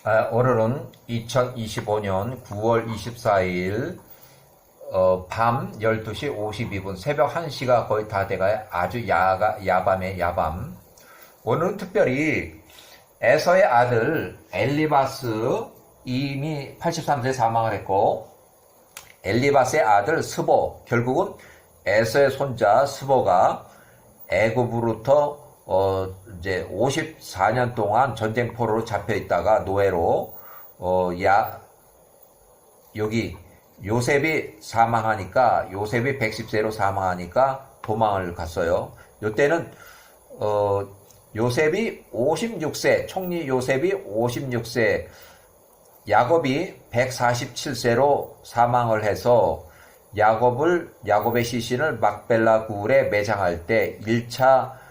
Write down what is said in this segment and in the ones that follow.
오늘은 2025년 9월 24일 밤 12시 52분 새벽 1시가 거의 다 돼가요. 아주 야밤에 야밤. 오늘은 특별히 에서의 아들 엘리바스 이미 83세에 사망을 했고, 엘리바스의 아들 스보, 결국은 에서의 손자 스보가 애굽으로부터 이제 54년 동안 전쟁포로로 잡혀 있다가 노예로 여기 요셉이 사망하니까, 요셉이 110세로 사망하니까 도망을 갔어요. 요때는 요셉이 56세, 총리 요셉이 56세, 야곱이 147세로 사망을 해서 야곱의 시신을 막벨라 굴에 매장할 때 1차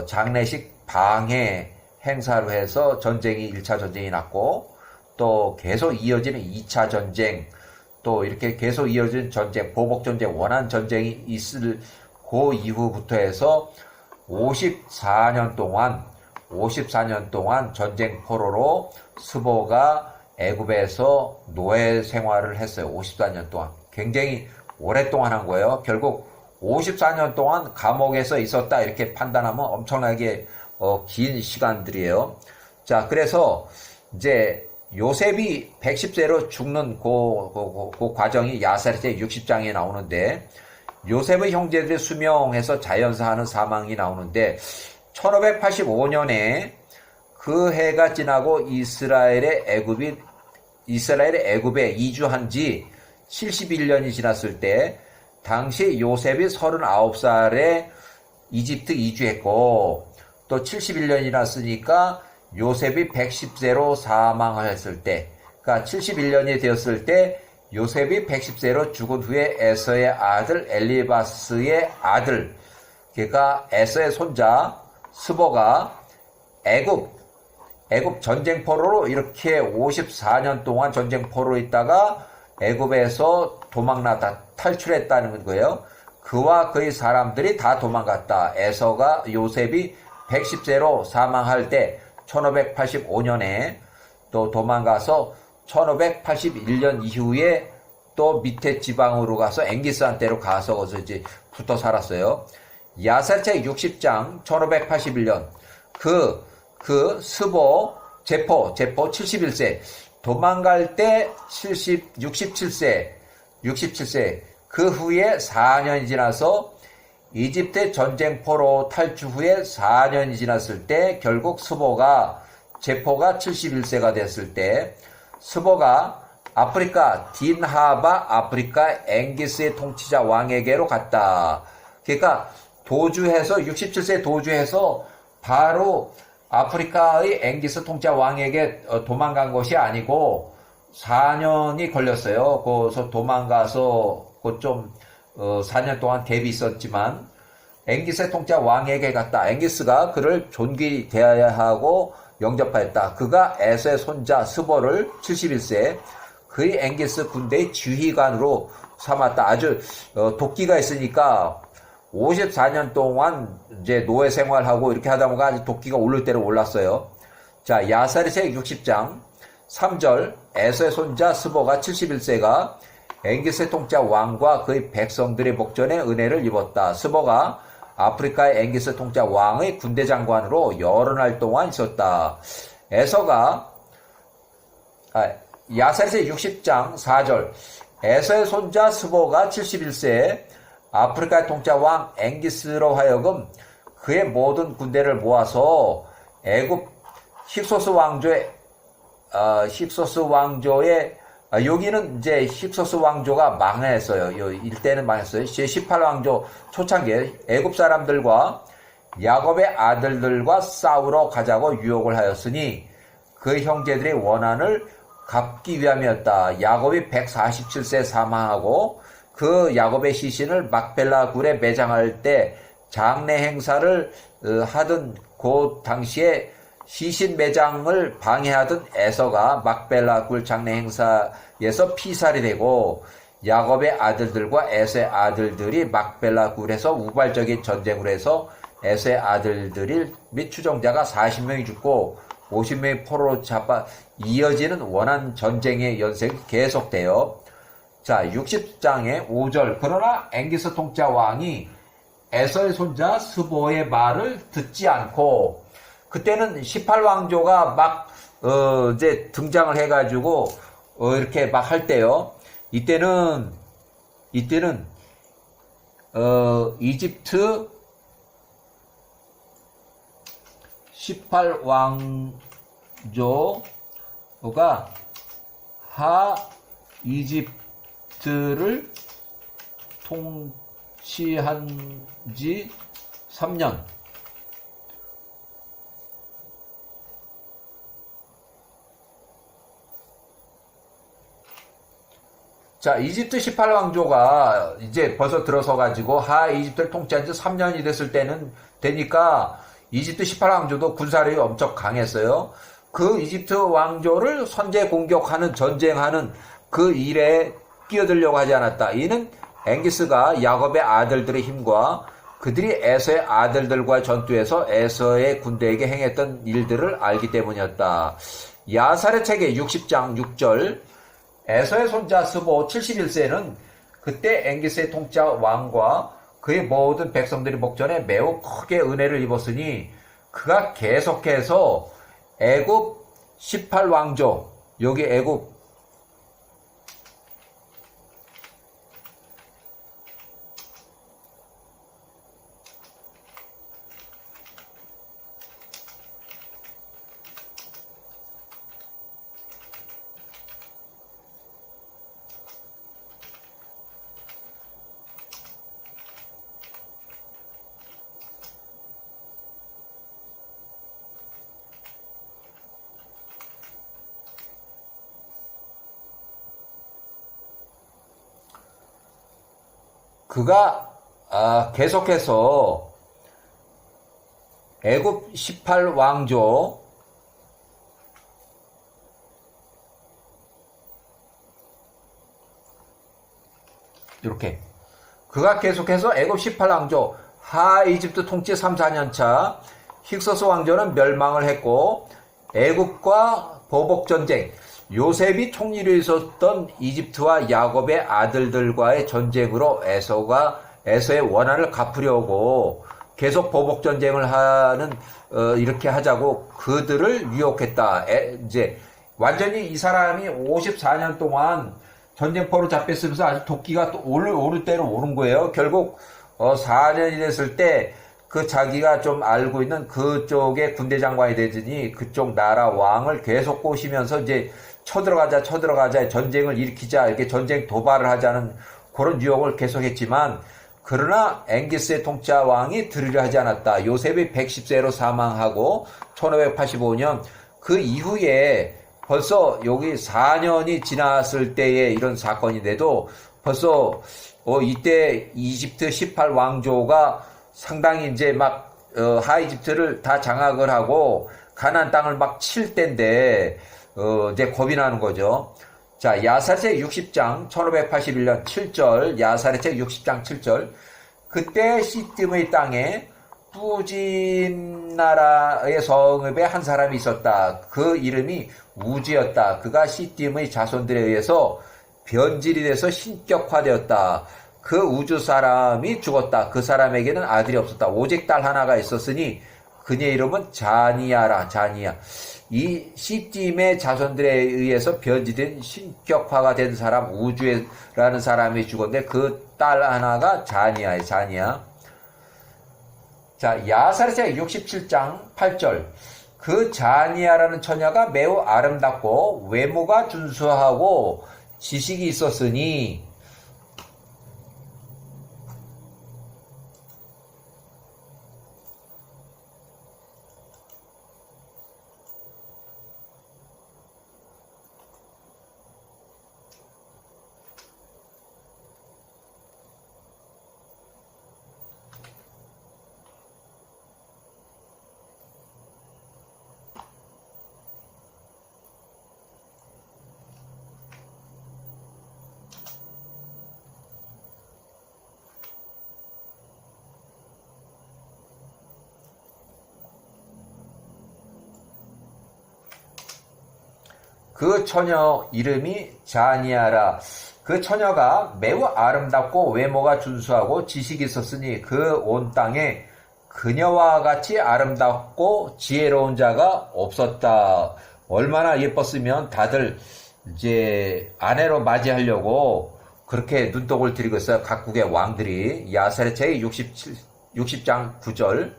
장례식 방해 행사로 해서 1차 전쟁이 났고, 또 계속 이어지는 2차 전쟁, 또 이렇게 계속 이어진 전쟁, 보복전쟁, 원한전쟁이 있을 그 이후부터 해서 54년 동안 전쟁포로로 스보가 애굽에서 노예 생활을 했어요. 54년 동안. 굉장히 오랫동안 한 거예요. 결국 54년 동안 감옥에서 있었다 이렇게 판단하면 엄청나게 긴 시간들이에요. 자, 그래서 이제 요셉이 110세로 죽는 그 과정이 야사렛의 60장에 나오는데, 요셉의 형제들이 수명해서 자연사하는 사망이 나오는데, 1585년에 그 해가 지나고 이스라엘의 애굽에 이주한 지 71년이 지났을 때, 당시 요셉이 39살에 이집트 이주했고, 또 71년이 지났으니까 요셉이 110세로 사망을 했을 때, 그러니까 71년이 되었을 때 요셉이 110세로 죽은 후에 에서의 아들 엘리바스의 아들, 그러니까 에서의 손자 스보가 애굽 전쟁포로로 이렇게 54년 동안 전쟁포로로 있다가 애굽에서 탈출했다는 거예요. 그와 그의 사람들이 다 도망갔다. 요셉이 110세로 사망할 때 1585년에 또 도망가서 1581년 이후에 또 밑에 지방으로 가서 엥기스한테로 가서 거기서 이제 붙어 살았어요. 야사책 60장 1581년 그 스보 제포 71세 도망갈 때 67세 그 후에 4년이 지나서 이집트 전쟁포로 탈출 후에 4년이 지났을 때 결국 제포가 71세가 됐을 때 스보가 딘하바 아프리카 엥기스의 통치자 왕에게로 갔다. 그러니까 67세 도주해서 바로 아프리카의 엥기스 통치자 왕에게 도망간 것이 아니고 4년이 걸렸어요. 그래서 도망가서 좀 4년 동안 갭이 있었지만 엥기스의 통치자 왕에게 갔다. 엥기스가 그를 존귀 대하여 하고 영접하였다. 그가 에서의 손자 스보를 71세 그의 엥기스 군대의 지휘관으로 삼았다. 아주 도끼가 있으니까 54년 동안 이제 노예 생활하고 이렇게 하다 보니까 아주 도끼가 오를 대로 올랐어요. 자, 야사렛의 60장 3절 에서의 손자 스보가 71세가 엥기스의 통치자 왕과 그의 백성들의 목전에 은혜를 입었다. 스보가 아프리카의 엥기스 통치자 왕의 군대 장관으로 여러 날 동안 있었다. 야사렛의 60장 4절 에서의 손자 스보가 71세에 아프리카의 통치자 왕 엥기스로 하여금 그의 모든 군대를 모아서 애굽 힉소스 왕조의 여기는 이제 힉소스 왕조가 망했어요. 일대는 망했어요. 제18왕조 초창기에 애굽 사람들과 야곱의 아들들과 싸우러 가자고 유혹을 하였으니 그 형제들의 원한을 갚기 위함이었다. 야곱이 147세 사망하고 그 야곱의 시신을 막벨라 굴에 매장할 때 장례 행사를 하던 그 당시에 시신 매장을 방해하던 에서가 막벨라 굴 장례 행사에서 피살이 되고, 야곱의 아들들과 에서의 아들들이 막벨라 굴에서 우발적인 전쟁을 해서 에서의 아들들이 및 추종자가 40명이 죽고 50명이 포로로 잡아 이어지는 원한 전쟁의 연생이 계속돼요. 자, 60장의 5절. 그러나 앵기스 통짜 왕이 에서의 손자 스보의 말을 듣지 않고, 그때는 18왕조가 막 이제 등장을 해가지고 이렇게 막 할 때요. 이때는 이집트 18왕조가 하 이집트를 통치한 지 3년. 자, 이집트 18왕조가 이제 벌써 들어서 가지고 하 이집트를 통치한 지 3년이 됐을 때는 되니까 이집트 18왕조도 군사력이 엄청 강했어요. 그 이집트 왕조를 선제 공격하는, 전쟁하는 그 일에 끼어들려고 하지 않았다. 이는 앵기스가 야곱의 아들들의 힘과 그들이 에서의 아들들과의 전투에서 에서의 군대에게 행했던 일들을 알기 때문이었다. 야살의 책의 60장 6절. 에서의 손자 스보 71세는 그때 앵기스의 통짜 왕과 그의 모든 백성들이 목전에 매우 크게 은혜를 입었으니 그가 계속해서 애굽 18왕조, 여기 애굽 그가 계속해서 애굽 18왕조 이렇게 그가 계속해서 애굽 18왕조 하 이집트 통치 3, 4년차 힉소스 왕조는 멸망을 했고 애굽과 보복전쟁, 요셉이 총리로 있었던 이집트와 야곱의 아들들과의 전쟁으로 에서의 원한을 갚으려고 계속 보복전쟁을 하는, 이렇게 하자고 그들을 유혹했다. 이제 완전히 이 사람이 54년 동안 전쟁포로 잡혔으면서 아주 도끼가 또 오를 대로 오른 거예요. 결국 4년이 됐을 때 그 자기가 좀 알고 있는 그쪽의 군대 장관이 되더니 그쪽 나라 왕을 계속 꼬시면서 이제 쳐들어가자 전쟁을 일으키자 이렇게 전쟁 도발을 하자는 그런 유혹을 계속했지만, 그러나 앵기스의 통짜 왕이 들으려 하지 않았다. 요셉이 110세로 사망하고 1585년 그 이후에 벌써 여기 4년이 지났을 때의 이런 사건인데도 벌써 이때 이집트 18왕조가 상당히 이제 막 하이집트를 다 장악을 하고 가나안 땅을 막 칠 때인데 이제 겁이 나는 거죠. 자, 야살의 책 60장 1581년 7절, 야살의 책 60장 7절. 그때 시딤의 땅에 뿌진 나라의 성읍에 한 사람이 있었다. 그 이름이 우즈였다. 그가 시딤의 자손들에 의해서 변질이 돼서 신격화되었다. 그 우즈 사람이 죽었다. 그 사람에게는 아들이 없었다. 오직 딸 하나가 있었으니 그녀의 이름은 자니야라. 자니야. 이 시딤의 자손들에 의해서 변질된 신격화가 된 사람 우즈라는 사람이 죽었는데 그 딸 하나가 자니야예요. 자니야. 자, 야살의 책 67장 8절. 그 자니야라는 처녀가 매우 아름답고 외모가 준수하고 지식이 있었으니 그 처녀 이름이 자니아라. 그 처녀가 매우 아름답고 외모가 준수하고 지식이 있었으니 그 온 땅에 그녀와 같이 아름답고 지혜로운 자가 없었다. 얼마나 예뻤으면 다들 이제 아내로 맞이하려고 그렇게 눈독을 들이고 있어요. 각국의 왕들이. 야스레 제60장 9절.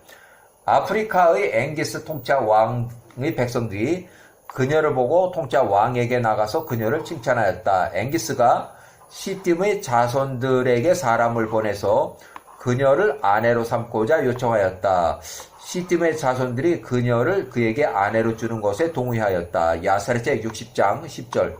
아프리카의 앵기스 통짜 왕의 백성들이 그녀를 보고 통짜 왕에게 나가서 그녀를 칭찬하였다. 앵기스가 시딤의 자손들에게 사람을 보내서 그녀를 아내로 삼고자 요청하였다. 시딤의 자손들이 그녀를 그에게 아내로 주는 것에 동의하였다. 야사레체 60장 10절.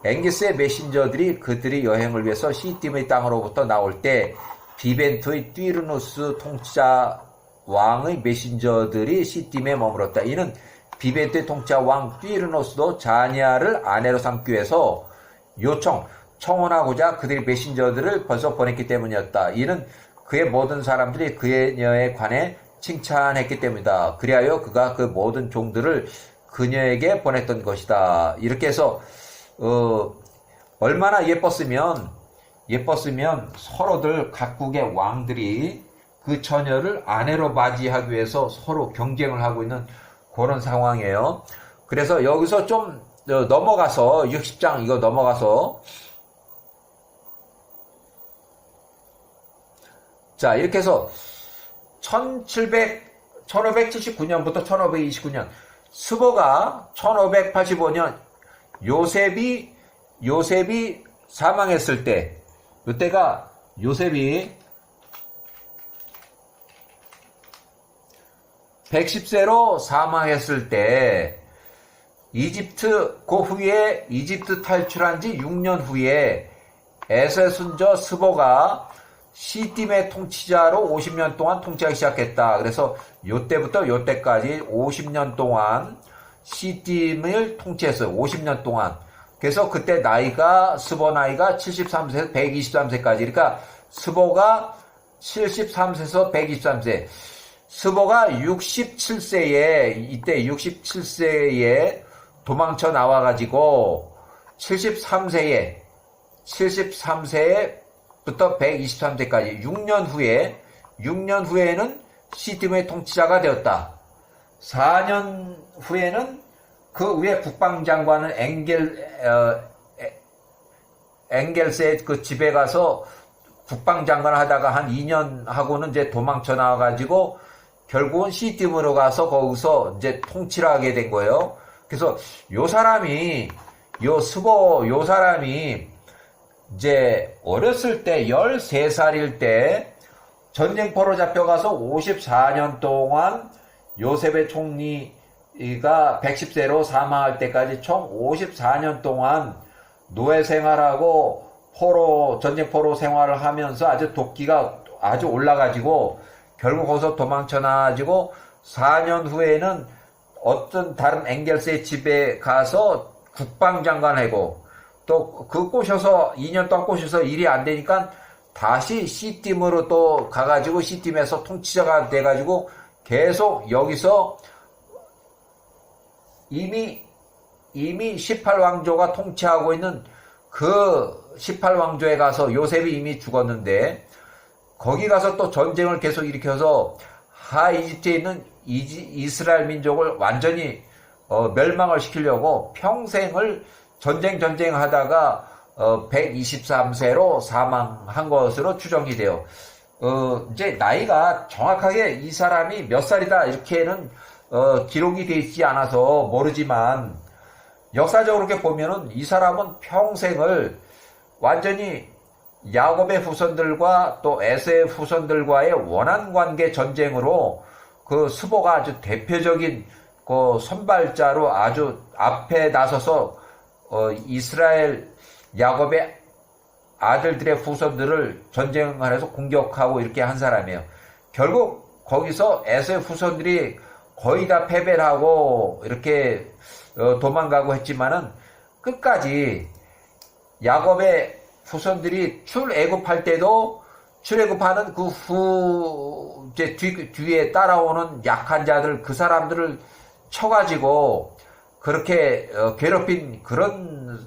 앵기스의 메신저들이 그들이 여행을 위해서 시딤의 땅으로부터 나올 때 비벤트의 띠르누스 통치자 왕의 메신저들이 시딤에 머물었다. 이는 비벤트의 통치자 왕 띠르누스도 자니아를 아내로 삼기 위해서 청혼하고자 그들이 메신저들을 벌써 보냈기 때문이었다. 이는 그의 모든 사람들이 그녀에 관해 칭찬했기 때문이다. 그리하여 그가 그 모든 종들을 그녀에게 보냈던 것이다. 이렇게 해서 얼마나 예뻤으면 서로들 각국의 왕들이 그 처녀를 아내로 맞이하기 위해서 서로 경쟁을 하고 있는 그런 상황이에요. 그래서 여기서 좀 넘어가서 60장 이거 넘어가서 자 이렇게 해서 1579년부터 1529년 스보가 1585년 요셉이 사망했을 때 이때가 요셉이 110세로 사망했을 때 그 후에 이집트 탈출한 지 6년 후에 에세 순저 스보가 시딤의 통치자로 50년 동안 통치하기 시작했다. 그래서 요때부터 요때까지 50년 동안 시딤을 통치했어요. 50년 동안. 그래서 그때 스보 나이가 73세에서 123세까지. 그러니까 스보가 73세에서 123세. 스보가 67세에 도망쳐 나와가지고 73세부터 123세까지 6년 후에는 시딤의 통치자가 되었다. 4년 후에는 그 위에 국방장관은 엥겔스의 그 집에 가서 국방장관을 하다가 한 2년 하고는 이제 도망쳐 나와가지고 결국은 시딤으로 가서 거기서 이제 통치를 하게 된 거예요. 그래서 요 사람이 이제 어렸을 때 13살일 때 전쟁포로 잡혀가서 54년 동안 요셉의 총리가 110세로 사망할 때까지 총 54년 동안 노예 생활하고 전쟁포로 생활을 하면서 아주 도끼가 아주 올라가지고 결국 거기서 도망쳐 나가지고 4년 후에는 어떤 다른 엥겔스의 집에 가서 국방장관 하고 또 그 2년 동안 꼬셔서 일이 안 되니까 다시 시딤으로 또 가가지고 시딤에서 통치자가 돼가지고 계속 여기서 이미 18왕조가 통치하고 있는 그 18왕조에 가서 요셉이 이미 죽었는데 거기 가서 또 전쟁을 계속 일으켜서 하이집트에 있는 이스라엘 민족을 완전히 멸망을 시키려고 평생을 전쟁하다가 123세로 사망한 것으로 추정이 돼요. 이제 나이가 정확하게 이 사람이 몇 살이다 이렇게는 기록이 되어 있지 않아서 모르지만 역사적으로 이렇게 보면은 이 사람은 평생을 완전히 야곱의 후손들과 또 에서의 후손들과의 원한관계 전쟁으로 그 스보가 아주 대표적인 그 선발자로 아주 앞에 나서서 이스라엘 야곱의 아들들의 후손들을 전쟁을 해서 공격하고 이렇게 한 사람이에요. 결국 거기서 에서의 후손들이 거의 다 패배를 하고 이렇게 도망가고 했지만은 끝까지 야곱의 후손들이 출애굽할 때도 출애굽하는 그 뒤에 따라오는 약한 자들 그 사람들을 쳐가지고 그렇게 괴롭힌 그런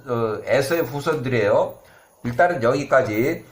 에서의 후손들이에요. 일단은 여기까지